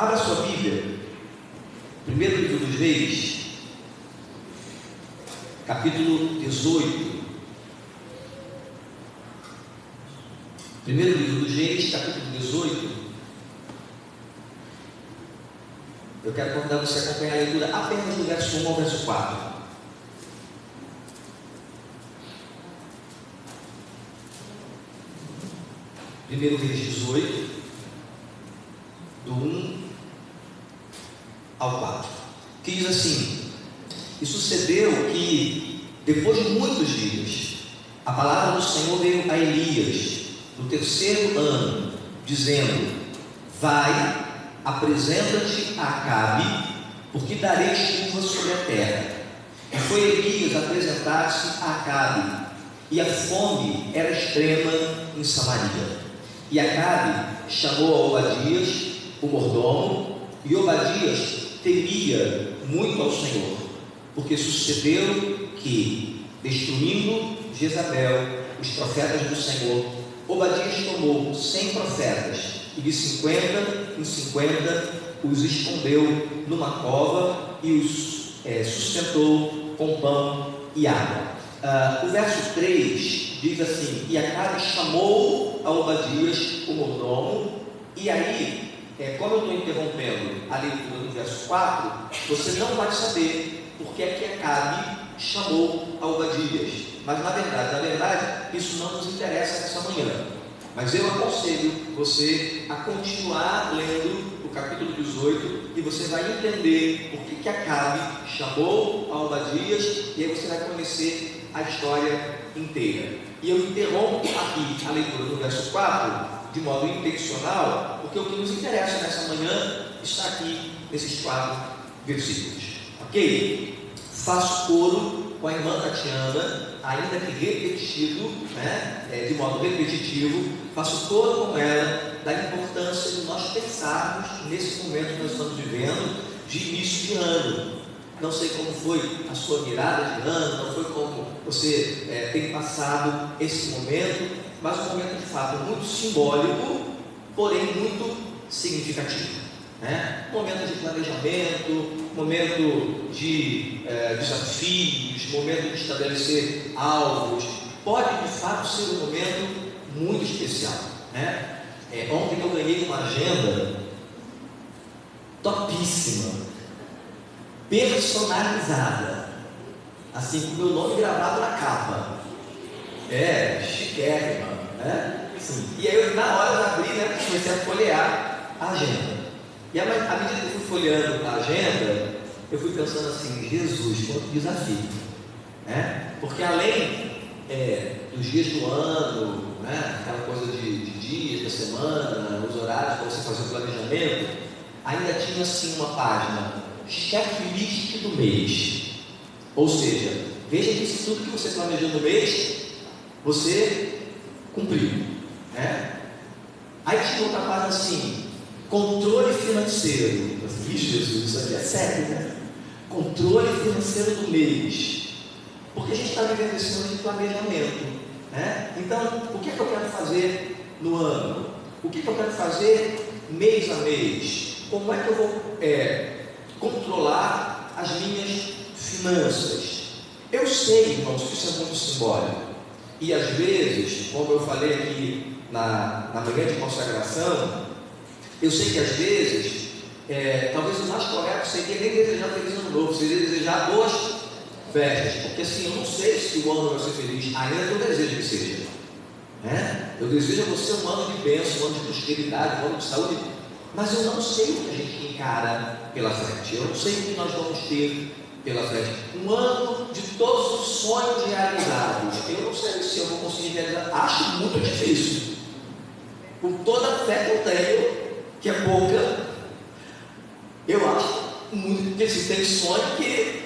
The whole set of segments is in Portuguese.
Abra sua Bíblia, primeiro livro dos Reis, capítulo 18. Primeiro livro dos Reis, capítulo 18. Eu quero convidar você a acompanhar a leitura apenas do verso 1 ao verso 4. Primeiro Reis 18, do 1 ao 4, que diz assim: e sucedeu que, depois de muitos dias, a palavra do Senhor veio a Elias, no terceiro ano, dizendo: vai, apresenta-te a Acabe, porque darei chuva sobre a terra. E foi Elias apresentar-se a Acabe, e a fome era extrema em Samaria. E Acabe chamou a Obadias, o mordomo, e Obadias temia muito ao Senhor, porque sucedeu que, destruindo Jezabel, os profetas do Senhor, Obadias tomou 100 profetas, e de 50 em 50 os escondeu numa cova e os sustentou com pão e água. O verso 3 diz assim: e Acabe chamou a Obadias, o mordomo. E aí, como eu estou interrompendo a leitura do verso 4, você não vai saber porque é que Acabe chamou a Obadias. Mas na verdade, isso não nos interessa nessa manhã. Mas eu aconselho você a continuar lendo o capítulo 18 e você vai entender por que Acabe chamou a Obadias, e aí você vai conhecer a história inteira. E eu interrompo aqui a leitura do verso 4 de modo intencional, porque o que nos interessa nessa manhã está aqui nesses 4 versículos, ok? Faço coro com a irmã Tatiana, ainda que repetido, de modo repetitivo, faço coro com ela da importância de nós pensarmos nesse momento que nós estamos vivendo de início de ano. Não sei como foi a sua virada de ano, não foi como você tem passado esse momento, mas um momento de fato muito simbólico, porém muito significativo. Momento de planejamento, momento de desafios, momento de estabelecer alvos. Pode de fato ser um momento muito especial. Ontem eu ganhei uma agenda topíssima, personalizada, assim, com o meu nome gravado na capa. Chiquérrima, Sim. E aí eu, na hora de abrir, comecei a folhear a agenda. E à medida que eu fui folheando a agenda, eu fui pensando assim: Jesus, quanto desafio, Porque além dos dias do ano, aquela coisa de dias da semana, os horários para você fazer o planejamento, ainda tinha assim uma página checklist do mês. Ou seja, veja que se tudo que você planejou no mês, você cumpriu. Aí tinha outra página assim: controle financeiro. Eu falei: Jesus, isso aqui é sério, Controle financeiro do mês. Porque a gente está vivendo esse ano de planejamento, Então, o que é que eu quero fazer no ano? O que é que eu quero fazer mês a mês? Como é que eu vou controlar as minhas finanças? Eu sei, irmãos, que isso é muito simbólico. E às vezes, como eu falei aqui na manhã de consagração, eu sei que às vezes, talvez o mais correto seria nem desejar feliz ano novo, seria desejar boas festas, porque assim, eu não sei se o ano vai ser feliz, ainda eu desejo que seja, eu desejo a você um ano de bênção, um ano de prosperidade, um ano de saúde, mas eu não sei o que a gente encara pela frente, eu não sei o que nós vamos ter pela frente. Um ano de todos os sonhos realizados, eu não sei se eu vou conseguir realizar, acho muito difícil, com toda a fé que eu tenho, que é pouca, eu acho muito, porque se tem sonho que,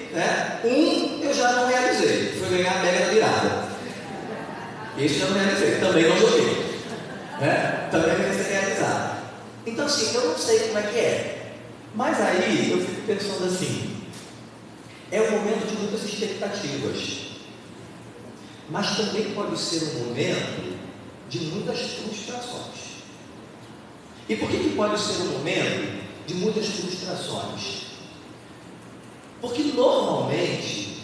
eu já não realizei, foi ganhar a mega da virada, esse já não realizei, também não joguei, também não ser realizado. Então assim, eu não sei como é que é, mas aí eu fico pensando assim: é um momento de muitas expectativas, mas também pode ser um momento de muitas frustrações. E por que pode ser um momento de muitas muitas frustrações. Porque normalmente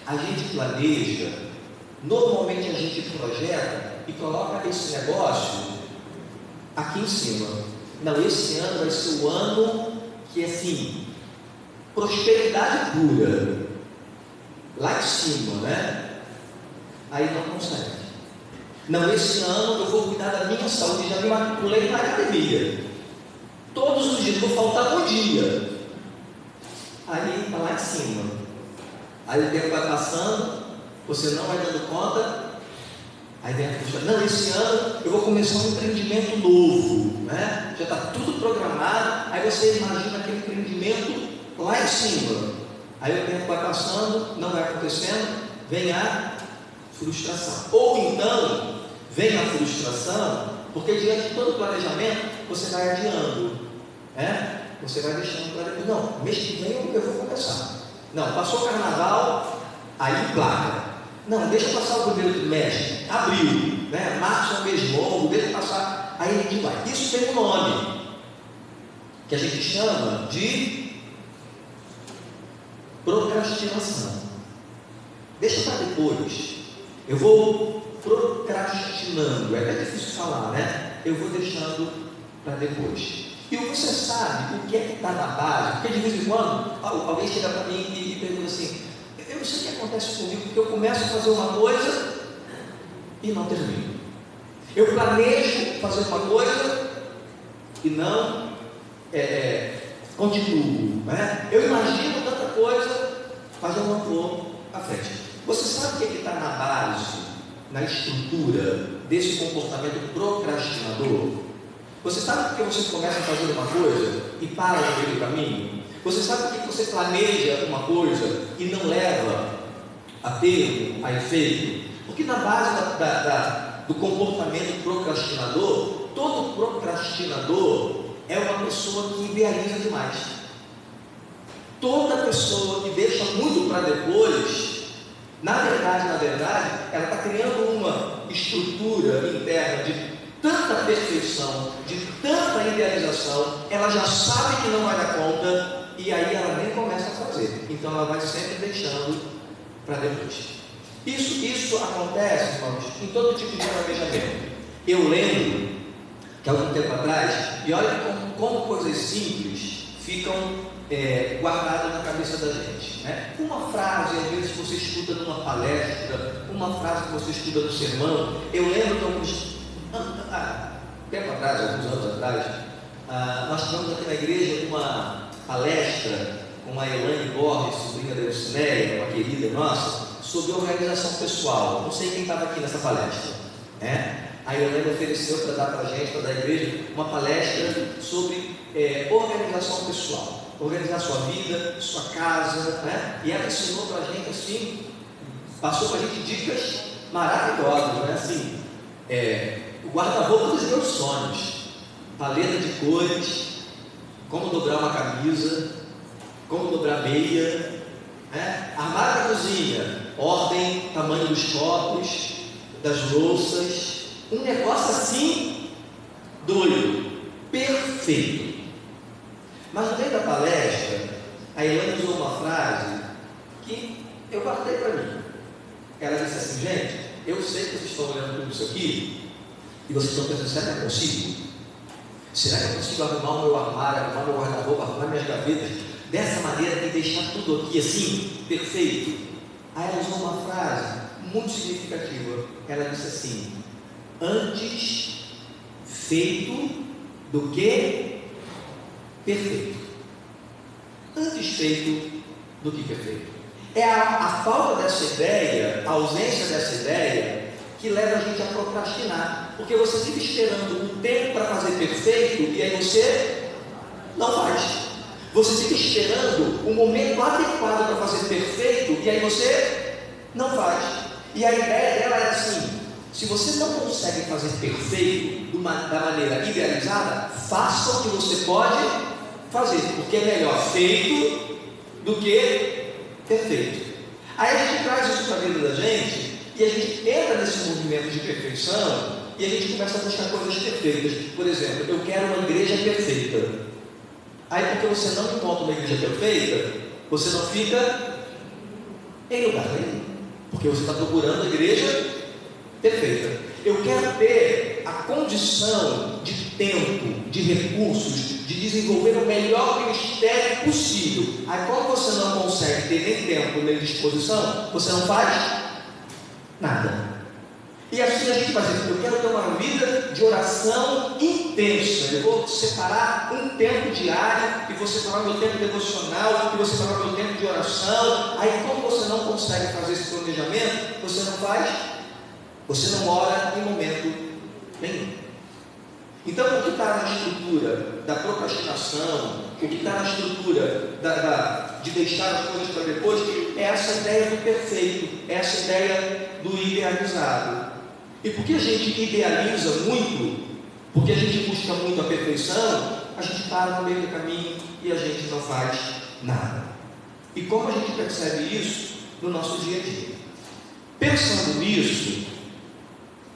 a gente planeja, normalmente a gente projeta e coloca esse negócio aqui em cima. Não, esse ano vai ser o ano que, assim, prosperidade pura, lá em cima, né? Aí não consegue. Não, esse ano eu vou cuidar da minha saúde, já me matriculei na academia. Todos os dias, vou faltar um dia. Aí está lá em cima. Aí o tempo vai passando, você não vai dando conta. Aí vem a frustração. Não, esse ano eu vou começar um empreendimento novo, né? Já está tudo programado. Aí você imagina aquele empreendimento lá em cima. Aí o tempo vai passando, não vai acontecendo, vem a frustração. Ou então, vem a frustração, porque diante de todo o planejamento, você vai adiando, né? Você vai deixando para depois. Não, mês que vem eu vou começar. Não, passou o carnaval, aí placa. Não, deixa passar o primeiro trimestre, abril, né? Março é um mês longo, deixa passar, aí a gente vai. Isso tem um nome, que a gente chama de procrastinação. Deixa para depois. Eu vou procrastinando, é até difícil falar, né? Eu vou deixando para depois. E você sabe o que é que está na base? Porque de vez em quando alguém chega para mim e pergunta assim: eu não sei o que acontece comigo, porque eu começo a fazer uma coisa e não termino. Eu planejo fazer uma coisa e não continuo, né? Eu imagino tanta coisa, mas eu não vou à frente. Você sabe o que está na base, na estrutura desse comportamento procrastinador? Você sabe por que você começa a fazer uma coisa e para no meio do caminho? Você sabe por que você planeja uma coisa e não leva a termo, a efeito? Porque na base do comportamento procrastinador, todo procrastinador é uma pessoa que idealiza demais. Toda pessoa que deixa muito para depois, na verdade, ela está criando uma estrutura interna de tanta perfeição, de tanta idealização, ela já sabe que não vai dar conta, e aí ela nem começa a fazer. Então ela vai sempre deixando para depois. Isso acontece, irmãos, em todo tipo de planejamento. Eu lembro que há algum tempo atrás, e olha como coisas simples ficam guardadas na cabeça da gente, né? Uma frase, às vezes você escuta numa palestra, uma frase que você escuta no sermão. Eu lembro que alguns alguns anos atrás, nós tivemos aqui na igreja uma palestra com a Elaine Borges, sobrinha da Eucineia, uma querida nossa, sobre organização pessoal. Não sei quem estava aqui nessa palestra, né? A Elaine ofereceu para dar para a gente, para dar à igreja, uma palestra sobre organização pessoal, organizar sua vida, sua casa, né? E ela ensinou para a gente assim, passou para a gente dicas maravilhosas, né? Assim, o guarda-roupa dos meus sonhos, paleta de cores, como dobrar uma camisa, como dobrar meia, né? Armário da cozinha, ordem, tamanho dos copos, das louças, um negócio assim, doido, perfeito. Mas no meio da palestra, a Elaine usou uma frase que eu guardei para mim. Ela disse assim: gente, eu sei que vocês estão olhando tudo isso aqui e vocês estão pensando: será que eu consigo? Será que eu consigo arrumar o meu armário, arrumar meu guarda-roupa, arrumar minhas gavetas dessa maneira e deixar tudo aqui assim, perfeito? Aí ela usou uma frase muito significativa. Ela disse assim: antes feito do que perfeito. Antes feito do que perfeito. É a falta dessa ideia, a ausência dessa ideia, que leva a gente a procrastinar. Porque você fica esperando um tempo para fazer perfeito e aí você não faz. Você fica esperando um momento adequado para fazer perfeito e aí você não faz. E a ideia dela é assim: se você não consegue fazer perfeito da maneira idealizada, faça o que você pode fazer, porque é melhor feito do que perfeito. Aí a gente traz isso para a vida da gente e a gente entra nesse movimento de perfeição e a gente começa a buscar coisas perfeitas. Por exemplo, eu quero uma igreja perfeita. Aí, porque você não encontra uma igreja perfeita, você não fica em lugar nenhum, porque você está procurando a igreja perfeita. Eu quero ter a condição de tempo, de recursos, de desenvolver o melhor ministério possível. Aí, como você não consegue ter nem tempo nem disposição, você não faz nada. E assim a gente vai dizer: eu quero ter uma vida de oração intensa. Eu vou separar um tempo diário, e vou separar meu tempo devocional, e vou separar meu tempo de oração. Aí, como você não consegue fazer esse planejamento, você não faz, você não ora em momento nenhum. Então, o que está na estrutura da procrastinação, o que está na estrutura de deixar as coisas para depois, é essa ideia do perfeito, é essa ideia do idealizado. E porque a gente idealiza muito, porque a gente busca muito a perfeição, a gente para no meio do caminho e a gente não faz nada. E como a gente percebe isso no nosso dia a dia? Pensando nisso,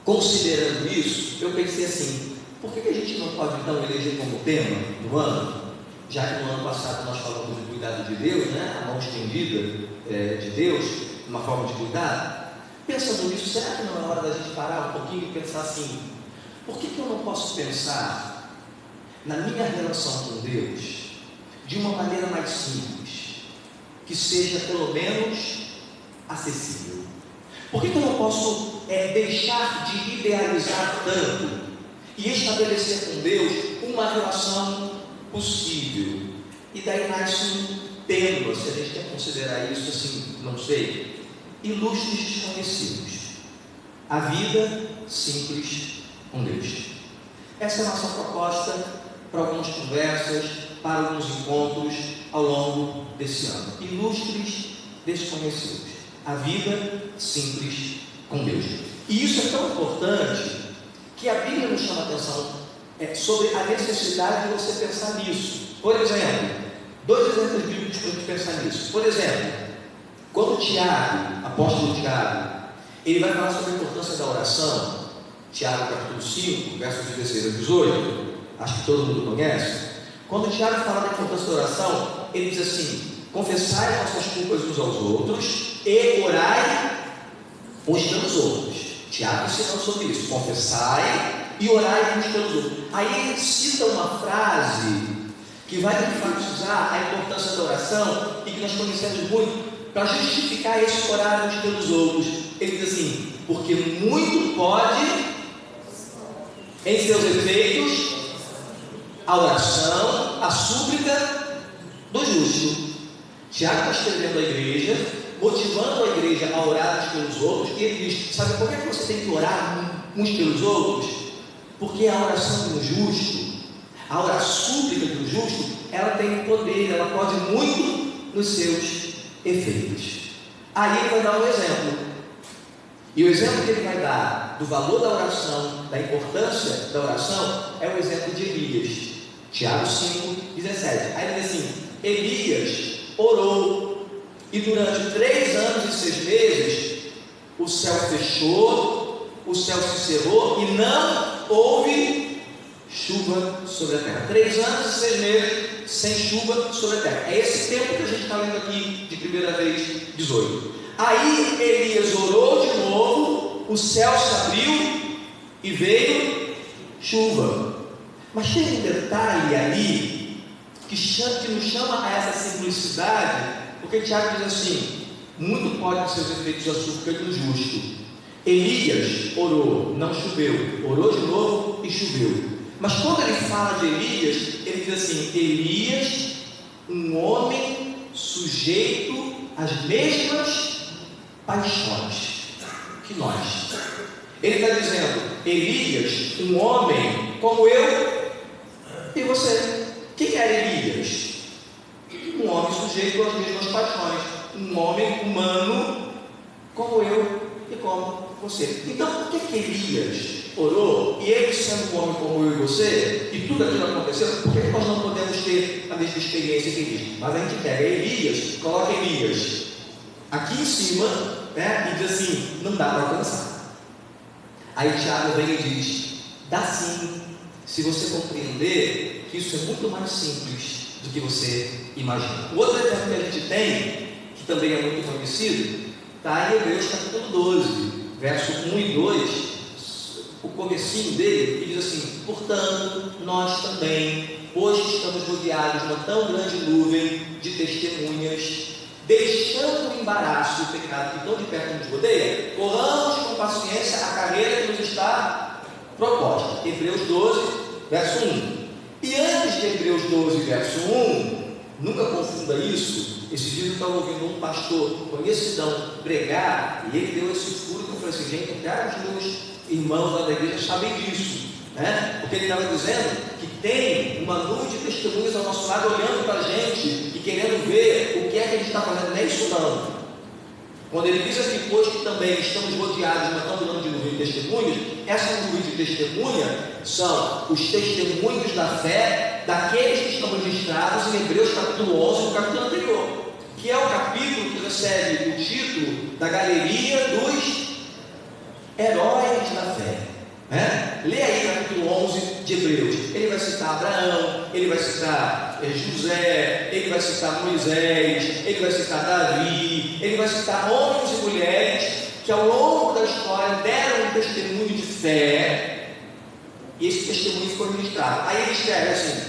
considerando isso, eu pensei assim: por que a gente não pode então eleger como tema do ano, já que no ano passado nós falamos do cuidado de Deus, né? A mão estendida de Deus, uma forma de cuidar. Pensando nisso, será que não é hora da gente parar um pouquinho e pensar assim: por que eu não posso pensar na minha relação com Deus de uma maneira mais simples, que seja pelo menos acessível? Por que eu não posso deixar de idealizar tanto e estabelecer com Deus uma relação possível? E daí nasce um tema, se a gente quer considerar isso assim, não sei, ilustres desconhecidos: a vida simples com Deus. Essa é a nossa proposta para algumas conversas, para alguns encontros ao longo desse ano. Ilustres desconhecidos, a vida simples com Deus. E isso é tão importante que a Bíblia nos chama a atenção sobre a necessidade de você pensar nisso. Por exemplo, 2 exemplos bíblicos para a gente pensar nisso. Por exemplo, quando Tiago, apóstolo Tiago, ele vai falar sobre a importância da oração, Tiago capítulo 5, versos 16 a 18, acho que todo mundo conhece. Quando Tiago fala da importância da oração, ele diz assim: confessai as vossas culpas uns aos outros e orai uns pelos outros. Tiago ensinando sobre isso: confessai e orai uns pelos outros. Aí ele cita uma frase que vai enfatizar a importância da oração e que nós conhecemos muito, para justificar esse orar uns pelos outros. Ele diz assim: porque muito pode em seus efeitos a oração, a súplica do justo. Tiago está escrevendo à igreja, motivando a igreja a orar uns pelos outros, e ele diz: sabe por que você tem que orar uns pelos outros? Porque a oração do justo, a súplica do justo, ela tem poder, ela pode muito nos seus efeitos. Aí ele vai dar um exemplo, e o exemplo que ele vai dar do valor da oração, da importância da oração, é o exemplo de Elias. Tiago 5:17. Aí ele diz assim: Elias orou, e durante 3 anos e 6 meses o céu fechou, o céu se cerrou e não houve chuva sobre a terra. 3 anos e 6 meses sem chuva sobre a terra. É esse tempo que a gente está lendo aqui de 1 Reis 18. Aí Elias orou de novo, o céu se abriu e veio chuva. Mas tem um detalhe ali que nos chama a essa simplicidade, porque Tiago diz assim: muito pode seus efeitos a súplica do justo. Elias orou, não choveu, orou de novo e choveu. Mas quando ele fala de Elias, ele diz assim: Elias, um homem sujeito às mesmas paixões que nós. Ele está dizendo: Elias, um homem como eu e você. Quem era Elias? Um homem sujeito às mesmas paixões, um homem humano como eu e como você. Então, por que Elias orou, e ele sendo um homem como eu e você, e tudo aquilo aconteceu? Por que nós não podemos ter a mesma experiência que Elias? Mas a gente pega Elias, coloca Elias aqui em cima, né, e diz assim: não dá para alcançar. Aí Tiago vem e diz: dá sim, se você compreender que isso é muito mais simples do que você imagina. O outro exemplo que a gente tem, que também é muito conhecido, está em Hebreus capítulo 12, verso 1 e 2, o comecinho dele, que diz assim: portanto, nós também, hoje estamos rodeados de uma tão grande nuvem de testemunhas, deixando o embaraço e o pecado que tão de perto nos rodeia, corramos com paciência a carreira que nos está proposta. Hebreus 12, verso 1. E antes de Hebreus 12, verso 1, nunca confunda isso. Esse dia eu estava ouvindo um pastor conhecidão pregar, e ele deu esse furo que eu falei assim: gente, até os meus irmãos lá da igreja sabem disso, né? Porque ele estava dizendo que tem uma nuvem de testemunhas ao nosso lado olhando para a gente e querendo ver o que é que a gente está fazendo. Não é isso não. Quando ele diz aqui, pois que também estamos rodeados de uma tão grande nuvem de testemunhos, essa nuvem de testemunha são os testemunhos da fé daqueles que estão registrados em Hebreus capítulo 11, no capítulo anterior, que é o capítulo que recebe o título da galeria dos heróis da fé, né? Lê aí o capítulo 11 de Hebreus. Ele vai citar Abraão, ele vai citar José, ele vai citar Moisés, ele vai citar Davi, ele vai citar homens e mulheres que ao longo da história deram um testemunho de fé, e esse testemunho ficou registrado. Aí ele escreve assim: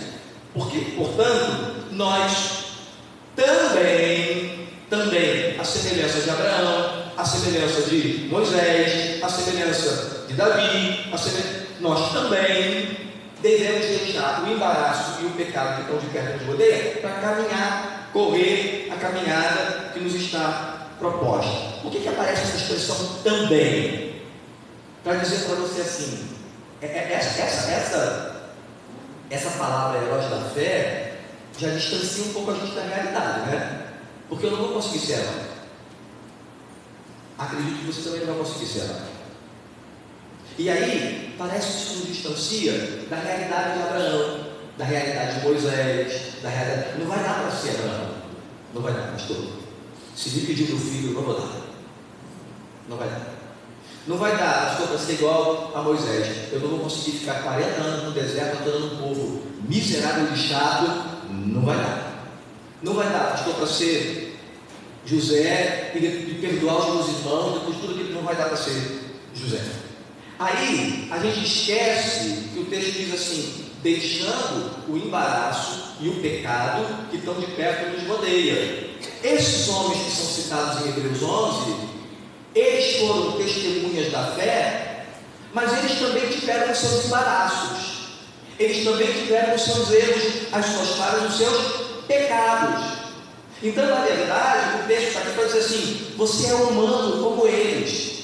porque, portanto, nós também, a semelhança de Abraão, a semelhança de Moisés, a semelhança de Davi, nós também devemos deixar o embaraço e o pecado que estão de perto nos rodeia para caminhar, correr a caminhada que nos está proposta. Por que aparece essa expressão também? Para dizer para você assim, essa palavra heróis da fé já distancia um pouco a gente da realidade, né? Porque eu não vou conseguir ser herói. Acredito que você também não vai conseguir ser herói. E aí, parece que isso nos distancia da realidade de Abraão, da realidade de Moisés, da realidade. Não vai dar para ser Abraão. Não vai dar, pastor. Se me pedir meu filho, eu não vou dar. Não vai dar. Não vai dar, pastor, para ser igual a Moisés. Eu não vou conseguir ficar 40 anos no deserto andando um povo miserável e lixado. Não vai dar. Não vai dar, pastor, para ser José e perdoar os meus irmãos, depois de tudo aquilo, não vai dar para ser José. Aí a gente esquece que o texto diz assim: deixando o embaraço e o pecado que estão de perto nos rodeia. Esses homens que são citados em Hebreus 11, eles foram testemunhas da fé, mas eles também tiveram os seus embaraços, eles também tiveram os seus erros, as suas falhas, os seus pecados. Então, na verdade, o texto está aqui para dizer assim: você é humano como eles.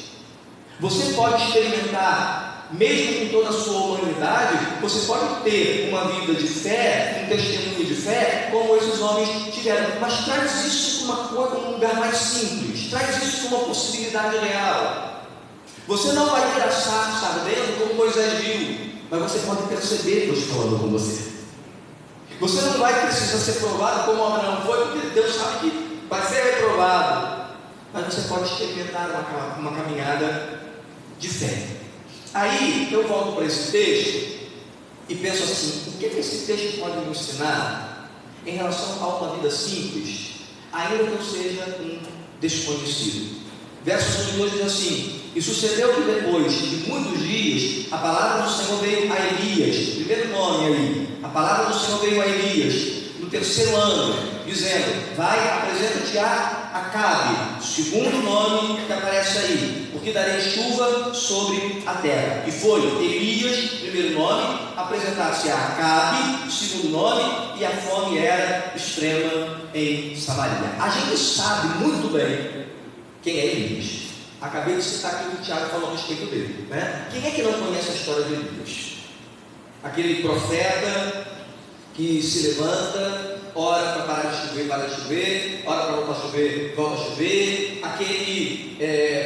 Você pode experimentar, mesmo com toda a sua humanidade, você pode ter uma vida de fé, um testemunho de fé, como esses homens tiveram. Mas traz isso para uma coisa, um lugar mais simples. Traz isso para uma possibilidade real. Você não vai ter a sarça ardendo como Moisés viu, mas você pode perceber Deus falando com você. Você não vai precisar ser provado como Abraão foi, porque Deus sabe que vai ser reprovado. Mas você pode experimentar uma caminhada de fé. Aí eu volto para esse texto e penso assim: o que esse texto pode me ensinar em relação a uma vida simples, ainda que eu seja um desconhecido? Versos 1 e 2 diz assim: e sucedeu que depois de muitos dias a palavra do Senhor veio a Elias, primeiro nome aí, a palavra do Senhor veio a Elias no terceiro ano, dizendo: vai, apresenta-te a Acabe, segundo nome que aparece aí, porque darei chuva sobre a terra. E foi Elias, primeiro nome, apresentar-se a Acabe, segundo nome, e a fome era extrema em Samaria. A gente sabe muito bem quem é Elias. Acabei de citar aqui o que o Tiago falou a respeito dele, né? Quem é que não conhece a história de Elias? Aquele profeta que se levanta, ora para parar de chover, para de chover, ora para voltar a chover, volta a chover. Aquele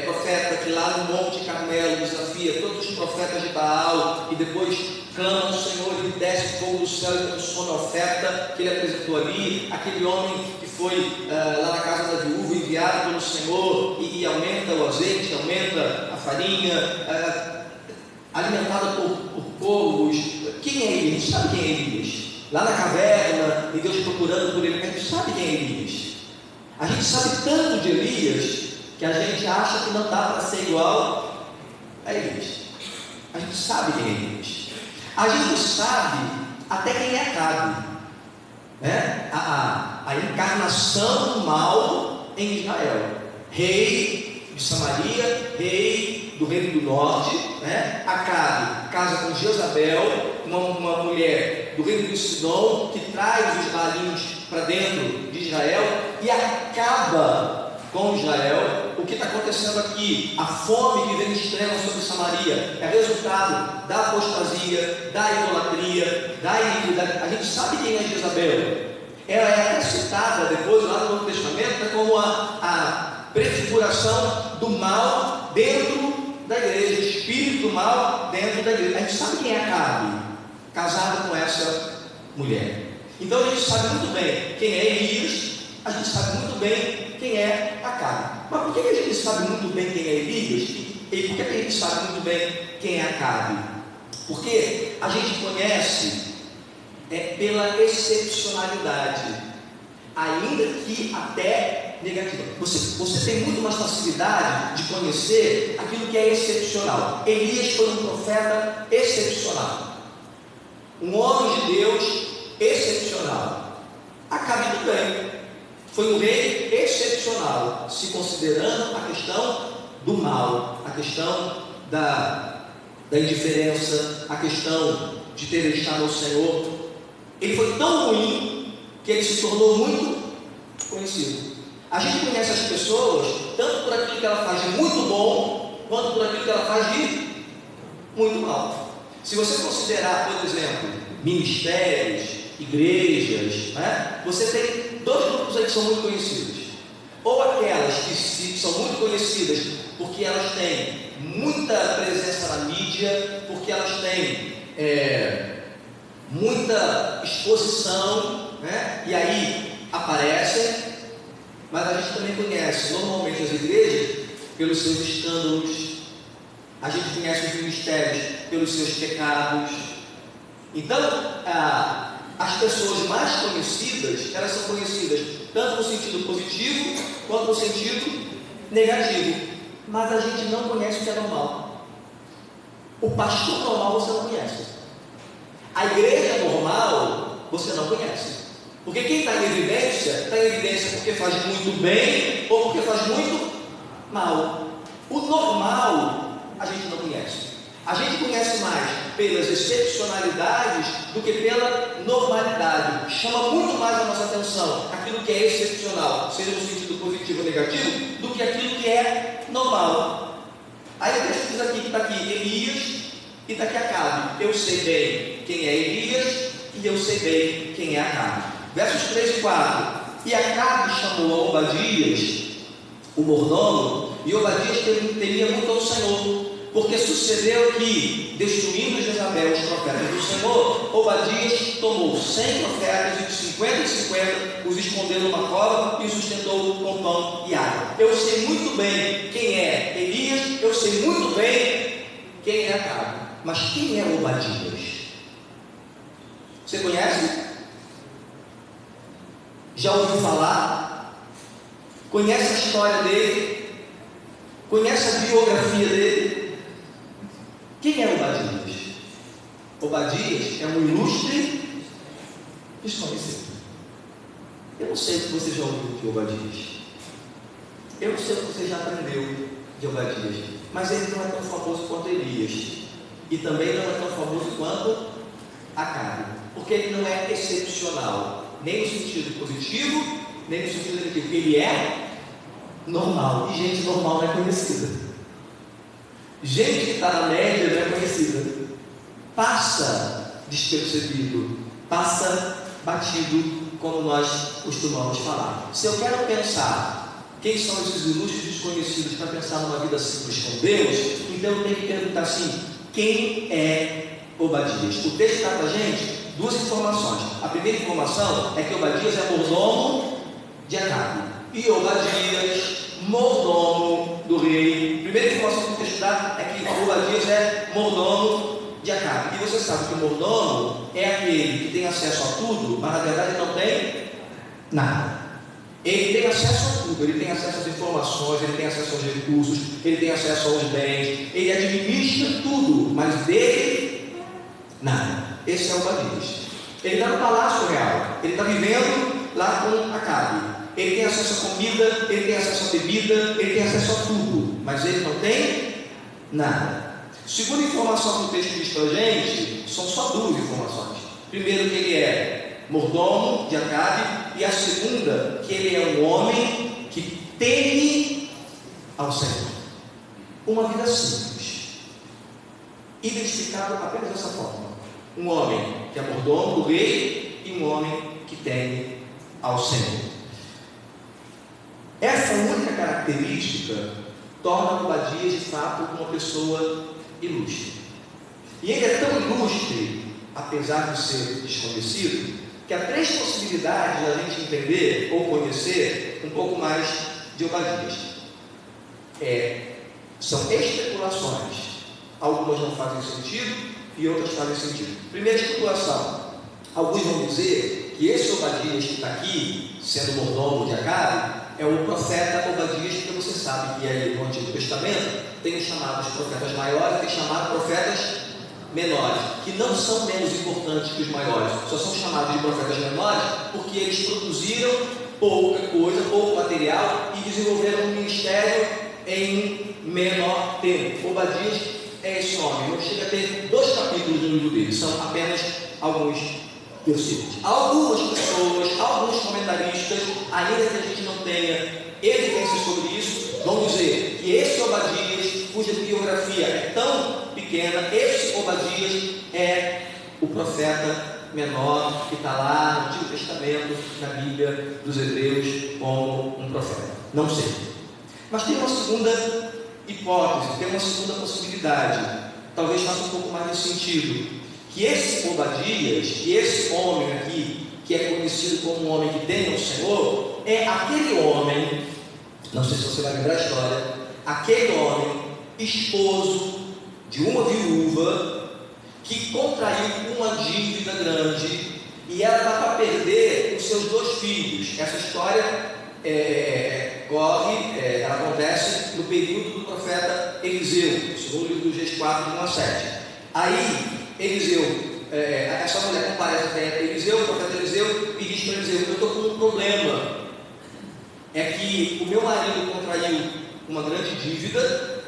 profeta que lá no Monte Carmelo desafia todos os profetas de Baal e depois clama ao Senhor e desce fogo do céu e consome a oferta que ele apresentou ali. Aquele homem que foi lá na casa da viúva, enviado pelo Senhor e aumenta o azeite, aumenta a farinha, alimentado por corvos. Quem é Elias? Sabe quem é Elias? lá na caverna, e Deus procurando por ele. A gente sabe quem é Elias. A gente sabe tanto de Elias que a gente acha que não dá para ser igual a Elias. A gente sabe quem é Elias. A gente sabe até quem é Acabe, né? A encarnação do mal em Israel. Rei de Samaria, rei do reino do norte, né? Acabe casa com Jezabel, uma mulher do reino de Sidom, que traz os israelitas para dentro de Israel e acaba com Israel. O que está acontecendo aqui? A fome que vem extrema sobre Samaria é resultado da apostasia, da idolatria, da iniquidade. A gente sabe quem é Jezabel. Ela é até citada depois lá no Novo Testamento como a prefiguração do mal dentro da igreja, o espírito do mal dentro da igreja. A gente sabe quem é Acabe, casado com essa mulher. Então a gente sabe muito bem quem é Elias, a gente sabe muito bem quem é Acabe. Mas por que a gente sabe muito bem quem é Elias? E por que a gente sabe muito bem quem é Acabe? Porque a gente conhece pela excepcionalidade, ainda que até negativa. Você tem muito mais facilidade de conhecer aquilo que é excepcional. Elias foi um profeta excepcional, um homem de Deus excepcional. Acabe também foi um rei excepcional, se considerando a questão do mal, a questão da indiferença, a questão de ter deixado o Senhor. Ele foi tão ruim que ele se tornou muito conhecido. A gente conhece as pessoas tanto por aquilo que ela faz de muito bom, quanto por aquilo que ela faz de muito mal. Se você considerar, por exemplo, ministérios, igrejas, né? Você tem dois grupos aí que são muito conhecidos. Ou aquelas que são muito conhecidas porque elas têm muita presença na mídia, porque elas têm muita exposição, né? E aí aparecem. Mas a gente também conhece normalmente as igrejas pelos seus escândalos, a gente conhece os ministérios pelos seus pecados. Então as pessoas mais conhecidas, elas são conhecidas tanto no sentido positivo quanto no sentido negativo. Mas a gente não conhece o que é normal. O pastor normal você não conhece. A igreja normal você não conhece. Porque quem está em evidência porque faz muito bem ou porque faz muito mal. O normal a gente não conhece. A gente conhece mais pelas excepcionalidades do que pela normalidade. Chama muito mais a nossa atenção aquilo que é excepcional, seja no sentido positivo ou negativo, do que aquilo que é normal. Aí o texto diz aqui que está aqui Elias e está aqui Acabe. Eu sei bem quem é Elias e eu sei bem quem é Acabe. Versos 3 e 4. E Acabe chamou a Obadias, o mordomo, e Obadias temia muito ao Senhor, porque sucedeu que, destruindo Jezabel os profetas do Senhor, Obadias tomou 100 profetas e de 50 em 50 os escondeu numa cova e sustentou com pão e água. Eu sei muito bem quem é Elias, eu sei muito bem quem é Acabe. Mas quem é Obadias? Você conhece? Já ouviu falar? Conhece a história dele? Conhece a biografia dele? Quem é Obadias? Obadias é um ilustre desconhecido. Eu não sei o que você já ouviu de Obadias. Eu não sei o que você já aprendeu de Obadias. Mas ele não é tão famoso quanto Elias. E também não é tão famoso quanto Acabe. Porque ele não é excepcional. Nem no sentido positivo, nem no sentido negativo. Ele é normal. E gente normal não é conhecida. Gente que está na média não é conhecida. Passa despercebido, passa batido, como nós costumamos falar. Se eu quero pensar quem são esses ilustres desconhecidos para pensar numa vida simples com Deus, então eu tenho que perguntar assim: quem é Obadias? O texto está para a gente duas informações. A primeira informação é que Obadias é mordomo de Acabe e Obadias, mordomo do rei. A primeira informação que o texto dá é que Obadias é mordomo de Acabe. E você sabe que o mordomo é aquele que tem acesso a tudo, mas na verdade não tem nada. Ele tem acesso a tudo, ele tem acesso às informações, ele tem acesso aos recursos, ele tem acesso aos bens, ele administra tudo, mas dele, nada. Esse é o Obadias. Ele está no palácio real, ele está vivendo lá com Acabe. Ele tem acesso à comida, ele tem acesso à bebida, ele tem acesso a tudo, mas ele não tem nada. Segunda informação que o texto diz para a gente, são só duas informações. Primeiro, que ele é mordomo de Acabe, e a segunda, que ele é um homem que teme ao Senhor. Uma vida simples, identificado apenas dessa forma: um homem que é mordomo do rei e um homem que teme ao Senhor. Essa única característica torna Obadias de fato uma pessoa ilustre. E ele é tão ilustre, apesar de ser desconhecido, que há três possibilidades de a gente entender ou conhecer um pouco mais de Obadias. São especulações. Algumas não fazem sentido e outras fazem sentido. Primeira especulação: alguns vão dizer que esse Obadias que está aqui, sendo mordomo de Acabe, é o profeta Obadias, porque você sabe que aí no Antigo Testamento tem os chamados profetas maiores e tem chamados profetas menores, que não são menos importantes que os maiores, só são chamados de profetas menores porque eles produziram pouca coisa, pouco material e desenvolveram um ministério em menor tempo. Obadias é esse homem, não chega a ter 2 capítulos no livro dele, são apenas alguns versículos. Algumas pessoas, alguns comentaristas, ainda que a gente não tenha evidências sobre isso, vão dizer que esse Obadias, cuja biografia é tão pequena, esse Obadias é o profeta menor que está lá no Antigo Testamento, na Bíblia dos Hebreus, como um profeta. Não sei. Mas tem uma segunda hipótese, tem uma segunda possibilidade, talvez faça um pouco mais de sentido, que esse Obadias, que esse homem aqui, que é conhecido como um homem que teme ao Senhor, é aquele homem, não sei se você vai lembrar a história, aquele homem, esposo de uma viúva, que contraiu uma dívida grande, e ela está para perder os seus 2 filhos. Essa história ela acontece no período do profeta Eliseu, segundo o livro dos Reis 4, 1 a 7. Aí, Eliseu, essa mulher comparece até Eliseu, o profeta Eliseu, e diz para Eliseu: eu estou com um problema, é que o meu marido contraiu uma grande dívida,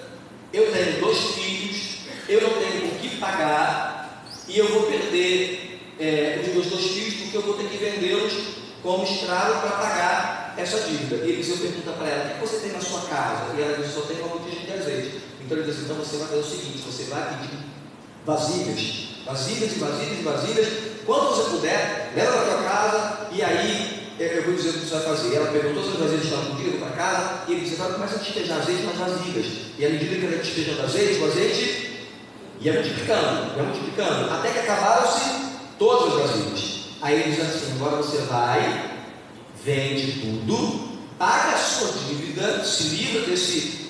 eu tenho 2 filhos, eu não tenho o que pagar, e eu vou perder os meus 2 filhos, porque eu vou ter que vendê-los como escravo para pagar essa dívida. E Eliseu pergunta para ela: o que você tem na sua casa? E ela diz: só tenho uma botija de azeite. Então ele diz: então você vai fazer o seguinte, você vai pedir vasilhas, quanto você puder, leva para a tua casa, e aí eu vou dizer o que você vai fazer. Ela pegou todas as vasilhas que estavam contigo para casa, e ele disse: agora começa a despejar azeite nas vasilhas. E à medida que ele ia despejando azeite, o azeite ia multiplicando, até que acabaram-se todas as vasilhas. Aí ele diz assim: agora você vai, vende tudo, paga a sua dívida, se livra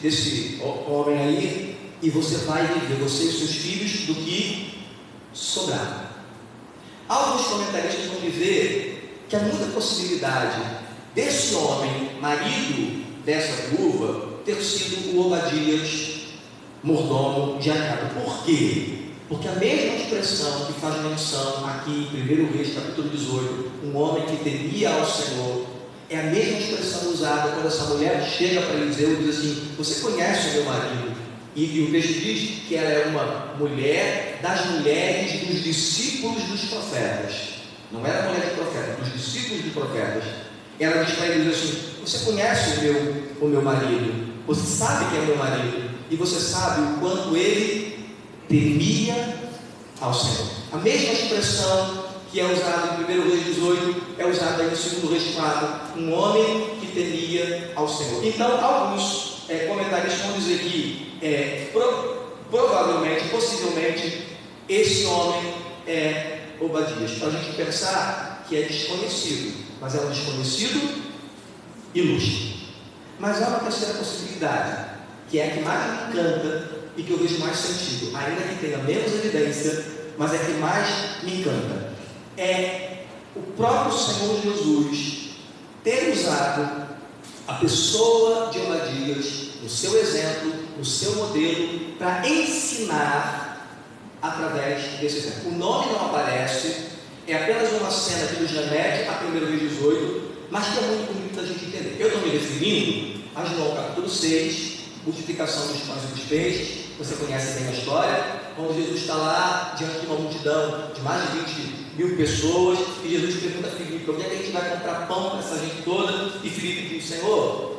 desse homem aí, e você vai viver, você e os seus filhos, do que sobrar. Alguns comentaristas vão dizer que há muita possibilidade desse homem, marido dessa viúva, ter sido o Obadias, mordomo de Acabe. Por quê? Porque a mesma expressão que faz menção aqui em 1 Reis capítulo 18, um homem que temia ao Senhor, é a mesma expressão usada quando essa mulher chega para Eliseu e diz assim: você conhece o meu marido? E o texto diz que ela é uma mulher das mulheres dos discípulos dos profetas. Não era mulher de profeta, dos discípulos dos profetas. Ela diz para ele assim: você conhece o meu marido? Você sabe que é o meu marido? E você sabe o quanto ele temia ao Senhor. A mesma expressão que é usada em 1 Reis 18 é usada em 2 Reis 4, um homem que temia ao Senhor. Então, alguns comentaristas vão dizer que provavelmente, possivelmente, esse homem é Obadias. Para a gente pensar que é desconhecido, mas é um desconhecido ilustre. Mas há uma terceira possibilidade, que é a que mais me encanta e que eu vejo mais sentido, ainda que tenha menos evidência, mas é que mais me encanta. É o próprio Senhor Jesus ter usado a pessoa de Obadias, no seu exemplo, no seu modelo, para ensinar através desse exemplo. O nome não aparece, é apenas uma cena que nos remete a 1 Reis 18, mas que é muito bonito da gente entender. Eu estou me referindo a João capítulo 6, multiplicação dos pães e dos peixes. Você conhece bem a história, quando Jesus está lá diante de uma multidão de mais de 20.000 pessoas, e Jesus pergunta a Filipe: onde é que a gente vai comprar pão para essa gente toda? E Filipe diz: Senhor,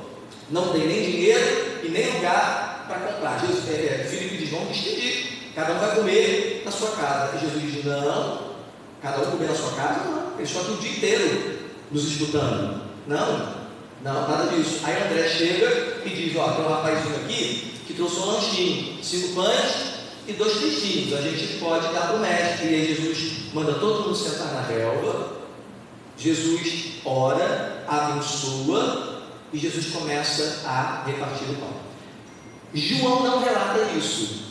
não tem nem dinheiro e nem lugar para comprar. Filipe diz: vamos distribuir, cada um vai comer na sua casa. E Jesus diz: não, cada um comer na sua casa? Não, eles estão aqui o dia inteiro nos escutando. Não, nada disso. Aí André chega e diz: ó, tem um rapazinho aqui que trouxe um lanchinho, 5 pães e 2 peixinhos, a gente pode dar para o mestre. E aí Jesus manda todo mundo sentar na relva, Jesus ora, abençoa, e Jesus começa a repartir o pão. João não relata isso.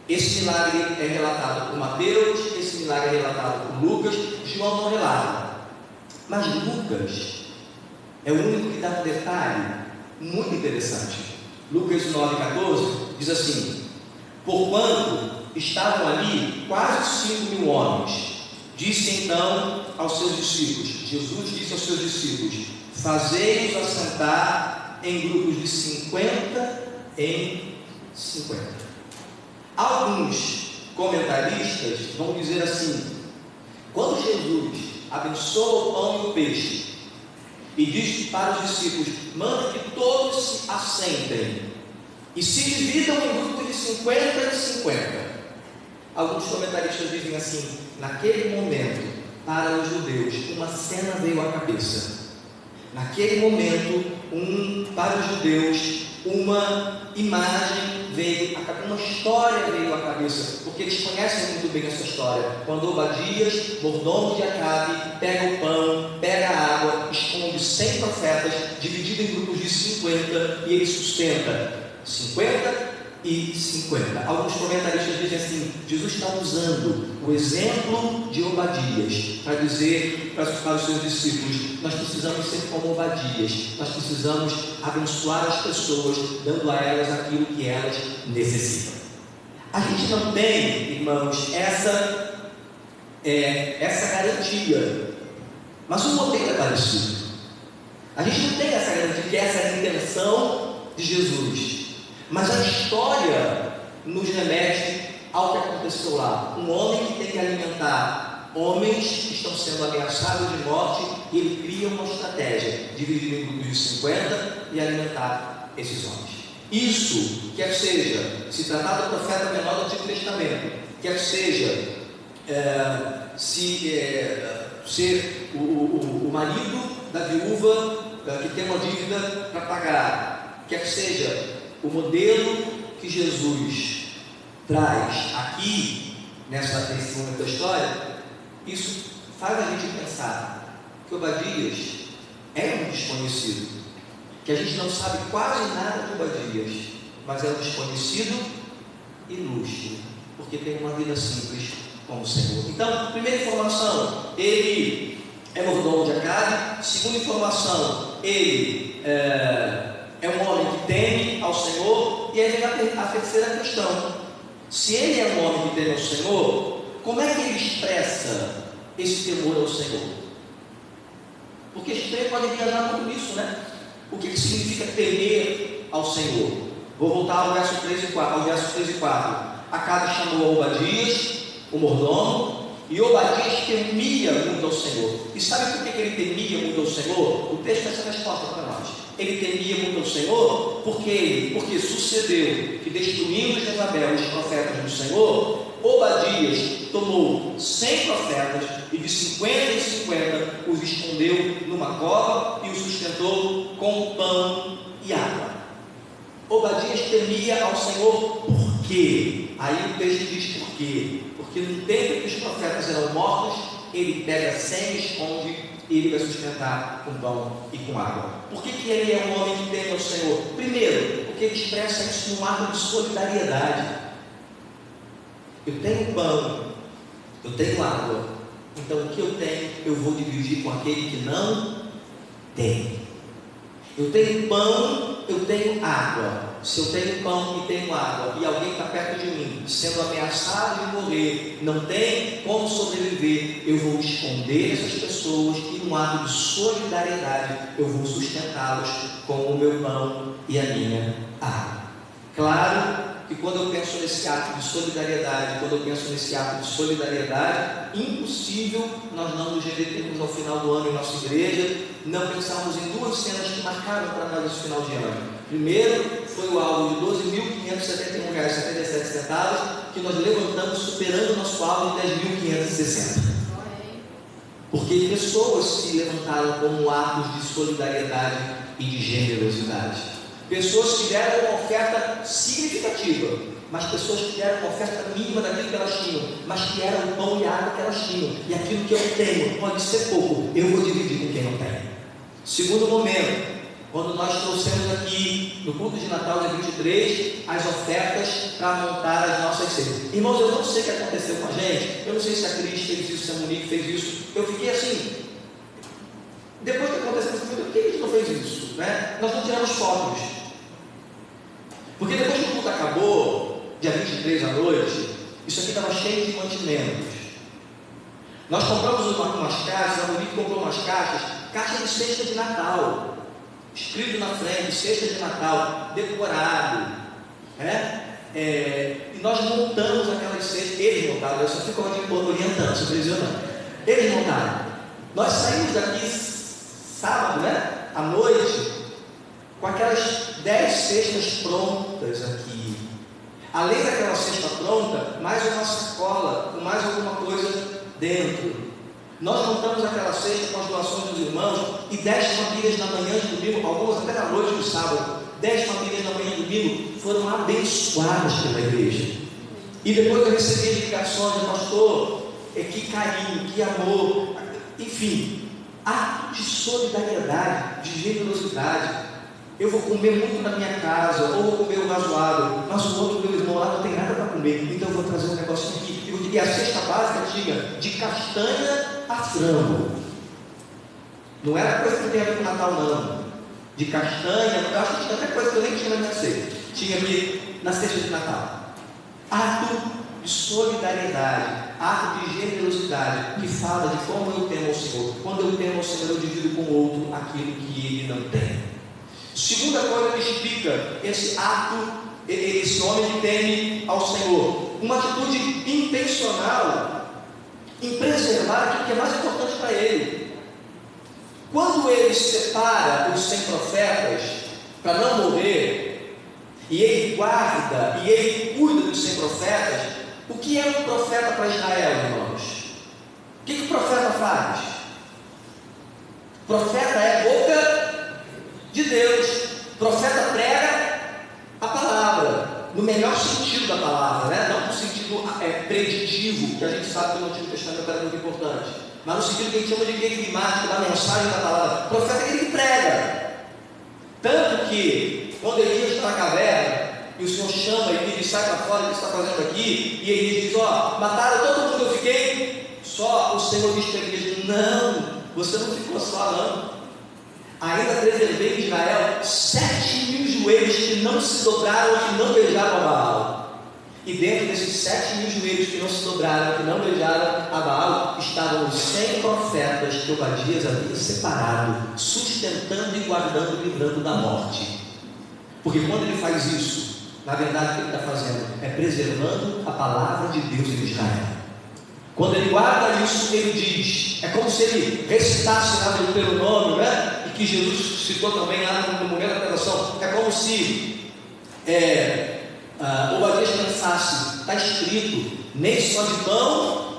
Esse milagre é relatado por Mateus, esse milagre é relatado por Lucas. João não relata, mas Lucas é o único que dá um detalhe muito interessante. Lucas 9,14 diz assim: porquanto estavam ali quase 5.000 homens, disse então aos seus discípulos, Jesus disse aos seus discípulos: fazei-os assentar em grupos de 50 em 50. Alguns comentaristas vão dizer assim: quando Jesus abençoa o pão e o peixe e diz para os discípulos: manda que todos se assentem e se dividam em grupos de 50 e 50. Alguns comentaristas dizem assim: naquele momento, para os judeus, uma cena veio à cabeça. Naquele momento, para os judeus, uma imagem veio, uma história veio à cabeça, porque eles conhecem muito bem essa história. Quando Obadias, mordomo de Acabe, pega o pão, pega a água, esconde 100 profetas, dividido em grupos de 50, e ele sustenta 50 e 50. Alguns comentaristas dizem assim: Jesus está usando o exemplo de Obadias para dizer para os seus discípulos: nós precisamos ser como Obadias, nós precisamos abençoar as pessoas, dando a elas aquilo que elas necessitam. A gente não tem, irmãos, essa garantia, mas o modelo é parecido. A gente não tem essa garantia que essa é a intenção de Jesus, mas a história nos remete ao que aconteceu lá. Um homem que tem que alimentar homens que estão sendo ameaçados de morte, e ele cria uma estratégia, dividir em grupos de 50 e alimentar esses homens. Isso, quer seja se tratar do profeta menor do Antigo Testamento, quer seja ser o marido da viúva que tem uma dívida para pagar, quer seja o modelo que Jesus traz aqui nesse momento da história, isso faz a gente pensar que Obadias é um desconhecido, que a gente não sabe quase nada de Obadias, mas é um desconhecido ilustre, porque tem uma vida simples como o Senhor. Então, primeira informação, ele é mordomo de Acabe. Segunda informação, ele é um homem que teme ao Senhor. E aí vem a terceira questão: se ele é um homem que teme ao Senhor, como é que ele expressa esse temor ao Senhor? Porque a gente pode viajar muito nisso, né? O que significa temer ao Senhor? Vou voltar ao verso 3 e 4. Acabe chamou Obadias, o mordomo, e Obadias temia muito ao Senhor. E sabe por que ele temia muito ao Senhor? O texto é essa resposta para nós. Ele temia muito ao Senhor porque sucedeu que, destruindo Jezabel os profetas do Senhor, Obadias tomou 100 profetas e de 50 em 50 os escondeu numa cova e os sustentou com pão e água. Obadias temia ao Senhor por quê? Aí o texto diz por quê? Porque no tempo que os profetas eram mortos, ele pega 100 e esconde, e ele vai sustentar com pão e com água. Por que ele é um homem que teme ao Senhor? Primeiro, porque ele expressa isso num ato de solidariedade. eu tenho pão, eu tenho água, então o que eu tenho eu vou dividir com aquele que não tem. Eu tenho pão, eu tenho água. Se eu tenho pão e tenho água e alguém está perto de mim, sendo ameaçado de morrer, não tem como sobreviver, eu vou esconder essas pessoas e, num ato de solidariedade, eu vou sustentá-los com o meu pão e a minha água. Claro que quando eu penso nesse ato de solidariedade, impossível nós não nos revertermos ao final do ano em nossa igreja, não pensarmos em duas cenas que marcaram para nós esse final de ano. Primeiro, foi o alvo de R$ 12.571,77, que nós levantamos superando o nosso alvo de 10.560. Porque pessoas se levantaram como atos de solidariedade e de generosidade. Pessoas que deram uma oferta significativa, mas pessoas que deram uma oferta mínima daquilo que elas tinham, mas que era o pão e a água que elas tinham. E aquilo que eu tenho pode ser pouco, eu vou dividir com quem não tem. Segundo momento, quando nós trouxemos aqui no culto de Natal, dia 23, as ofertas para montar as nossas ceias. Irmãos, eu não sei o que aconteceu com a gente, eu não sei se a Cris fez isso, se a Monique fez isso, eu fiquei assim, depois que aconteceu isso, por que a gente não fez isso? Né? Nós não tiramos fotos, porque depois que o culto acabou, dia 23 à noite, isso aqui estava cheio de mantimentos. Nós compramos umas caixas, a Monique comprou umas caixas de cesta de Natal, escrito na frente, cesta de Natal, decorado, né? E nós montamos aquelas cestas, eles montaram, eu só fico orientando, se vocês não. Eles montaram. Nós saímos daqui sábado, né? À noite, com aquelas 10 cestas prontas aqui. Além daquela cesta pronta, mais uma sacola, com mais alguma coisa dentro. Nós montamos aquela cesta com as doações dos irmãos e 10 famílias na manhã de domingo, algumas até na noite do sábado, 10 famílias na manhã de domingo foram abençoadas pela igreja. E depois eu recebi ligações, pastor, que carinho, que amor, enfim, ato de solidariedade, de generosidade. Eu vou comer muito na minha casa, ou vou comer o razoável, mas o outro meu irmão lá não tem nada para comer, então eu vou trazer um negócio aqui. E a cesta básica tinha de castanha a frango. Não era coisa que tem a ver com Natal, não. De castanha, eu acho que tinha até coisa que eu nem tinha na minha cesta. Tinha aqui na cesta de Natal. Ato de solidariedade, ato de generosidade, que fala de como eu temo ao Senhor. Quando eu temo ao Senhor, eu divido com o outro aquilo que ele não tem. Segunda coisa que explica esse ato, esse homem que teme ao Senhor, uma atitude intencional em preservar aquilo que é mais importante para ele. Quando ele separa os 100 profetas para não morrer, e ele guarda e ele cuida dos 100 profetas, o que é um profeta para Israel, irmãos? O que o profeta faz? O profeta é a boca de Deus. O profeta prega a palavra, no melhor sentido da palavra, né? Não no sentido preditivo, que a gente sabe que no Antigo Testamento era muito importante, mas no sentido que a gente chama de enigmático, da mensagem da palavra. O profeta é aquele que prega. Tanto que, quando Elias está na caverna, e o Senhor chama e ele sai para fora, o que está fazendo aqui, e Elias diz: ó, mataram todo mundo, eu fiquei só. O Senhor diz para Elias: não, você não ficou só, não. Ainda preservei em Israel 7.000 joelhos que não se dobraram, que não beijaram a Baal. E dentro desses 7.000 joelhos que não se dobraram, que não beijaram a Baal, estavam os 100 profetas que Obadias havia separado, sustentando e guardando, livrando da morte. Porque quando ele faz isso, na verdade o que ele está fazendo é preservando a palavra de Deus em Israel. Quando ele guarda isso, ele diz, é como se ele recitasse lá no Deuteronômio, né? E que Jesus citou também lá no momento da pregação. É como se Obadias pensasse: está escrito, nem só de pão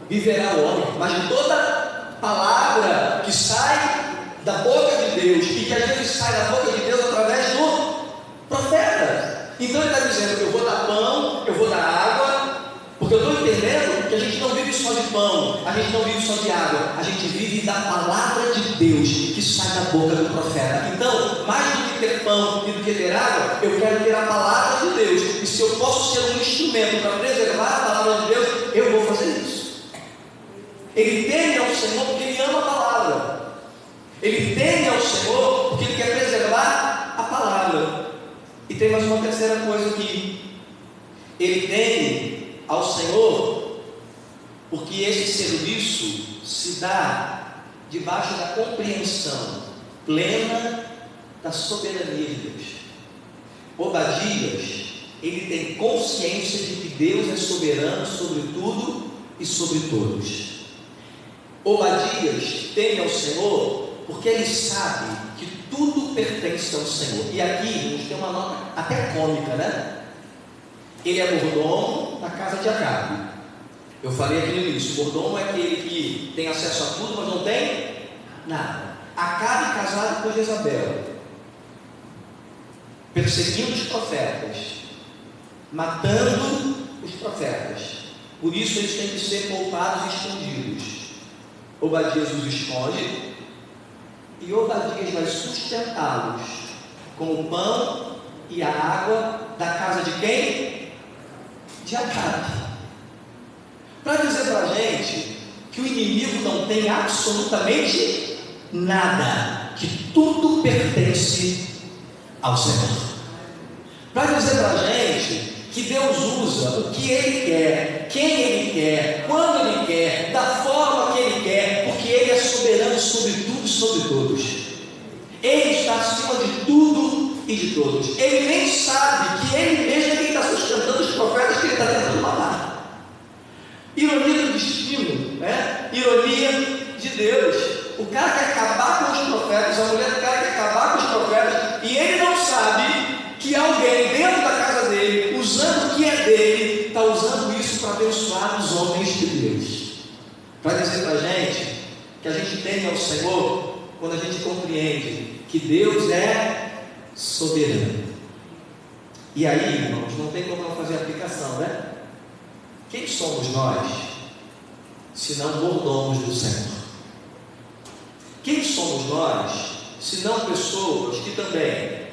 viverá o homem, mas de toda palavra que sai da boca de Deus, e que às vezes sai da boca de Deus através do profeta. Então ele está dizendo: eu vou dar pão, eu vou dar água, porque eu estou entendendo que a gente não vive só de pão, a gente não vive só de água, a gente vive da palavra de Deus que sai da boca do profeta. Então, mais do que que ter pão e do que ter água, eu quero ter a palavra de Deus. E se eu posso ser um instrumento para preservar a palavra de Deus, eu vou fazer isso. Ele teme ao Senhor porque ele ama a palavra. Ele teme ao Senhor porque ele quer preservar a palavra. E tem mais uma terceira coisa aqui. Ele teme ao Senhor porque esse serviço se dá debaixo da compreensão plena da soberania de Deus. Obadias, ele tem consciência de que Deus é soberano sobre tudo e sobre todos. Obadias teme ao Senhor porque ele sabe que tudo pertence ao Senhor. E aqui a gente tem uma nota até cômica, né? Ele é mordomo na casa de Acabe. Eu falei aqui no início, o mordomo é aquele que tem acesso a tudo, mas não tem nada. Acabe casado com Jezabel, perseguindo os profetas, matando os profetas. Por isso eles têm que ser poupados e escondidos. Obadias os esconde e Obadias vai sustentá-los com o pão e a água da casa de quem? De Acabe. Para dizer para a gente que o inimigo não tem absolutamente nada, que tudo pertence ao Senhor. Para dizer para a gente que Deus usa o que Ele quer, quem Ele quer, quando Ele quer, da forma que Ele quer, porque Ele é soberano sobre tudo e sobre todos. Ele está acima de tudo e de todos. Ele nem sabe que Ele mesmo é quem está sustentando os profetas que Ele está tentando matar. Ironia do destino, né? Ironia de Deus. O cara quer acabar com os profetas, a mulher do cara quer acabar com os profetas, e ele não sabe que alguém dentro da casa dele, usando o que é dele, está usando isso para abençoar os homens de Deus. Para dizer para a gente que a gente teme ao Senhor quando a gente compreende que Deus é soberano. E aí, irmãos, não tem como não fazer aplicação, né? Quem somos nós, se não mordomos do Senhor? Quem somos nós, se não pessoas que também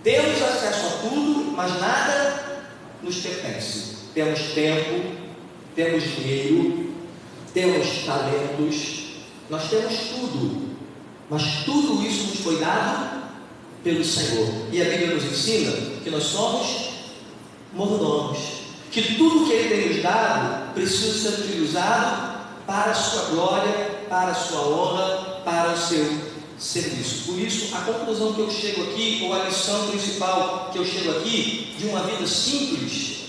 temos acesso a tudo, mas nada nos pertence? Temos tempo, temos dinheiro, temos talentos, nós temos tudo, mas tudo isso nos foi dado pelo Senhor. E a Bíblia nos ensina que nós somos mordomos, que tudo que Ele tem nos dado precisa ser utilizado para a sua glória, para a sua honra, para o seu serviço. Por isso, a conclusão que eu chego aqui, ou a lição principal que eu chego aqui, de uma vida simples,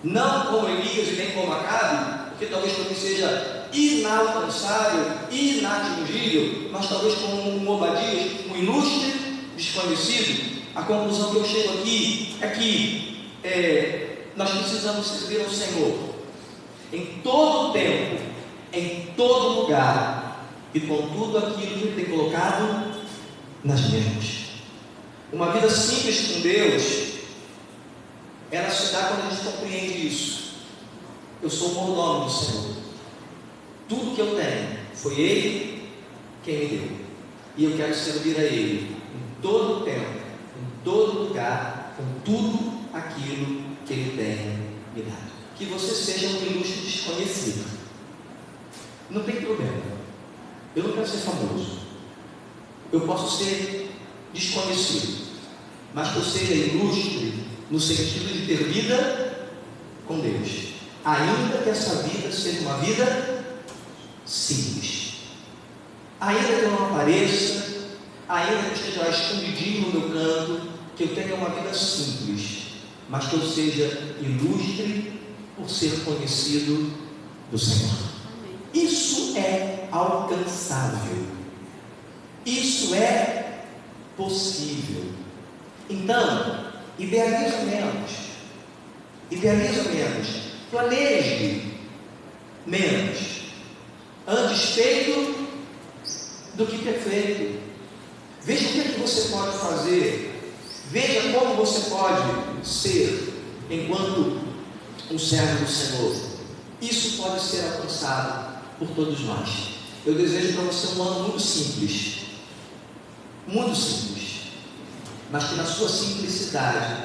não como Elias e nem como Acabe, porque talvez para mim seja inalcançável, inatingível, mas talvez como um Obadias, um ilustre desconhecido. A conclusão que eu chego aqui é que nós precisamos servir ao Senhor em todo o tempo, em todo lugar e com tudo aquilo que Ele tem colocado nas mãos. Uma vida simples com Deus, ela se dá quando a gente compreende isso. Eu sou o mordomo do Senhor. Tudo que eu tenho foi Ele quem me deu, e eu quero servir a Ele em todo o tempo, em todo lugar, com tudo aquilo que Ele tem me dado. Que você seja um ilustre desconhecido, não tem problema. Eu não quero ser famoso, eu posso ser desconhecido, mas que eu seja ilustre no sentido de ter vida com Deus, ainda que essa vida seja uma vida simples, ainda que eu não apareça, ainda que eu esteja lá escondidinho no meu canto, que eu tenha uma vida simples, mas que eu seja ilustre por ser conhecido do Senhor. Isso é alcançável, isso é possível. Então, idealiza menos, planeje menos, antes feito do que perfeito. Veja o que é que você pode fazer, veja como você pode ser enquanto um servo do Senhor. Isso pode ser alcançado por todos nós. Eu desejo para você um ano muito simples, mas que na sua simplicidade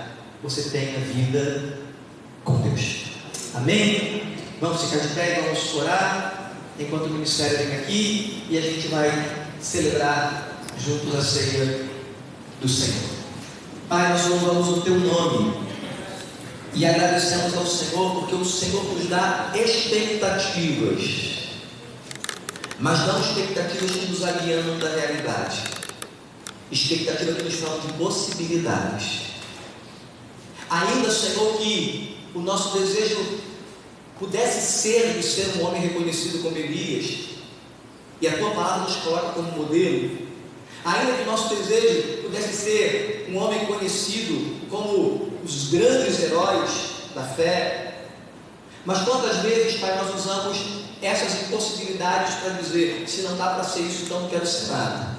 você tenha vida com Deus. Amém? Vamos ficar de pé e vamos orar enquanto o ministério vem aqui e a gente vai celebrar juntos a ceia do Senhor. Pai, nós louvamos o Teu nome e agradecemos ao Senhor porque o Senhor nos dá expectativas, mas não expectativas que nos alienam da realidade, expectativas que nos falam de possibilidades. Ainda, Senhor, que o nosso desejo pudesse ser de ser um homem reconhecido como Elias, e a Tua palavra nos coloca como modelo, ainda que o nosso desejo pudesse ser um homem conhecido como os grandes heróis da fé, mas quantas vezes, Pai, nós usamos essas impossibilidades para dizer, se não dá para ser isso, então não quero ser nada.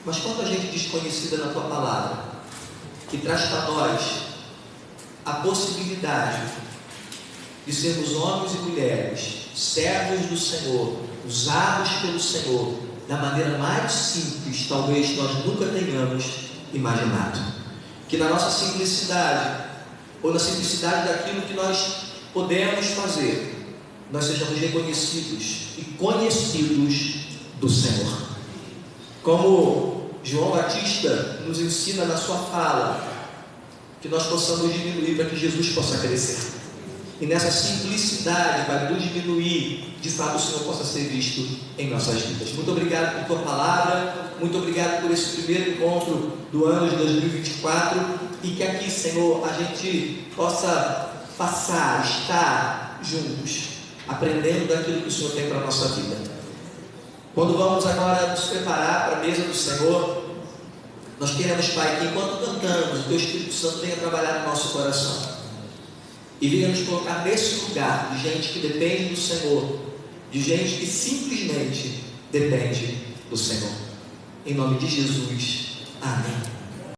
Mas quanta gente desconhecida na Tua palavra, que traz para nós a possibilidade de sermos homens e mulheres, servos do Senhor, usados pelo Senhor, da maneira mais simples, talvez nós nunca tenhamos imaginado. Que na nossa simplicidade, ou na simplicidade daquilo que nós podemos fazer, nós sejamos reconhecidos e conhecidos do Senhor. Como João Batista nos ensina na sua fala, que nós possamos diminuir para que Jesus possa crescer. E nessa simplicidade, para nos diminuir, de fato o Senhor possa ser visto em nossas vidas. Muito obrigado por Tua palavra, muito obrigado por esse primeiro encontro do ano de 2024, e que aqui, Senhor, a gente possa passar, estar juntos, aprendendo daquilo que o Senhor tem para a nossa vida. Quando vamos agora nos preparar para a mesa do Senhor, nós queremos, Pai, que enquanto cantamos, o Teu Espírito Santo venha trabalhar no nosso coração e venha nos colocar nesse lugar de gente que depende do Senhor, de gente que simplesmente depende do Senhor. Em nome de Jesus, amém.